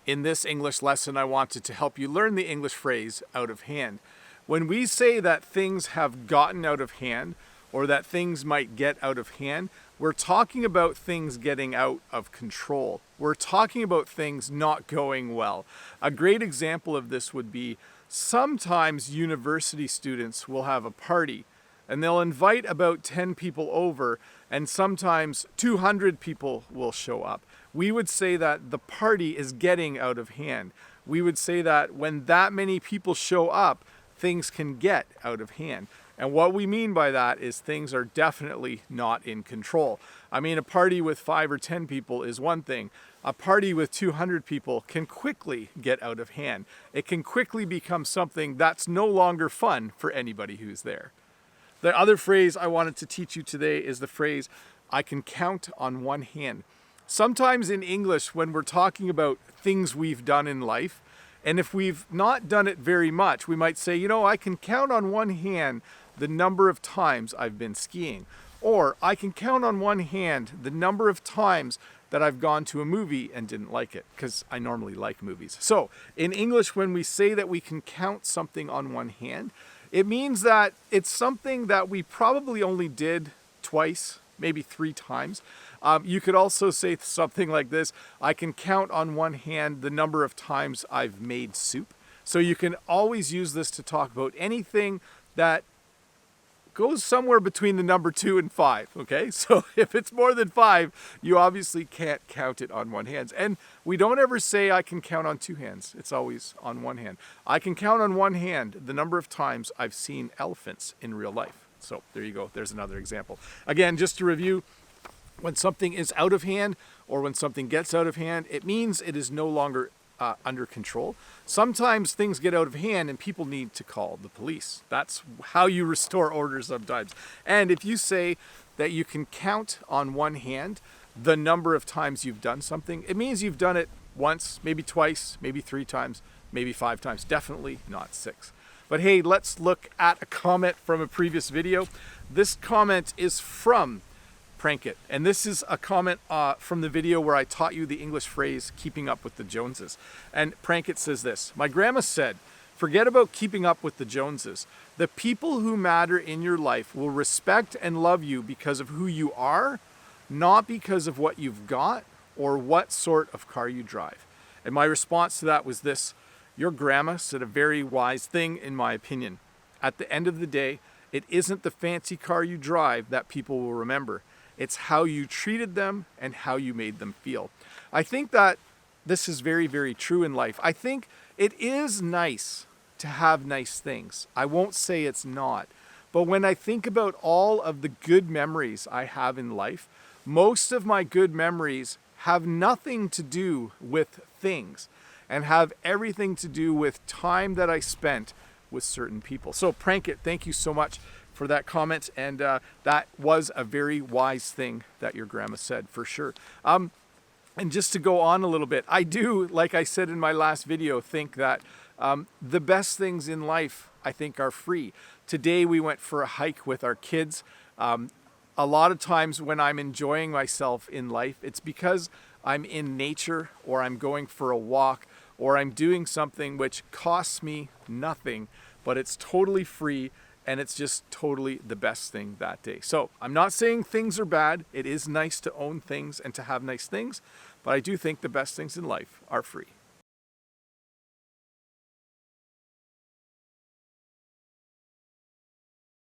In this English lesson, I wanted to help you learn the English phrase out of hand. When we say that things have gotten out of hand or that things might get out of hand, we're talking about things getting out of control. We're talking about things not going well. A great example of this would be sometimes university students will have a party and they'll invite about 10 people over, and sometimes 200 people will show up. We would say that the party is getting out of hand. We would say that when that many people show up, things can get out of hand. And what we mean by that is things are definitely not in control. I mean, a party with 5 or 10 people is one thing. A party with 200 people can quickly get out of hand. It can quickly become something that's no longer fun for anybody who's there. The other phrase I wanted to teach you today is the phrase, I can count on one hand. Sometimes in English, when we're talking about things we've done in life, and if we've not done it very much, we might say, I can count on one hand the number of times I've been skiing. Or I can count on one hand the number of times that I've gone to a movie and didn't like it, because I normally like movies. So in English, when we say that we can count something on one hand, it means that it's something that we probably only did twice, maybe 3 times. You could also say something like this, I can count on one hand the number of times I've made soup. So you can always use this to talk about anything that goes somewhere between the number 2 and 5, okay? So if it's more than 5, you obviously can't count it on one hand. And we don't ever say I can count on 2 hands. It's always on one hand. I can count on one hand the number of times I've seen elephants in real life. So there you go. There's another example. Again, just to review, when something is out of hand or when something gets out of hand, it means it is no longer under control. Sometimes things get out of hand and people need to call the police. That's how you restore order sometimes. And if you say that you can count on one hand the number of times you've done something, it means you've done it once, maybe twice, maybe 3 times, maybe 5 times, definitely not 6. But hey, let's look at a comment from a previous video. This comment is from Prankit. And this is a comment from the video where I taught you the English phrase, keeping up with the Joneses. And Prankit says this, my grandma said, forget about keeping up with the Joneses. The people who matter in your life will respect and love you because of who you are, not because of what you've got or what sort of car you drive. And my response to that was this, your grandma said a very wise thing in my opinion. At the end of the day, it isn't the fancy car you drive that people will remember. It's how you treated them and how you made them feel. I think that this is very, very true in life. I think it is nice to have nice things. I won't say it's not. But when I think about all of the good memories I have in life, most of my good memories have nothing to do with things and have everything to do with time that I spent with certain people. So Prankit, thank you so much for that comment, and that was a very wise thing that your grandma said, for sure. And just to go on a little bit, I do, like I said in my last video, think that the best things in life, I think, are free. Today we went for a hike with our kids. A lot of times when I'm enjoying myself in life, it's because I'm in nature, or I'm going for a walk, or I'm doing something which costs me nothing, but it's totally free, and it's just totally the best thing that day. So I'm not saying things are bad. It is nice to own things and to have nice things, but I do think the best things in life are free.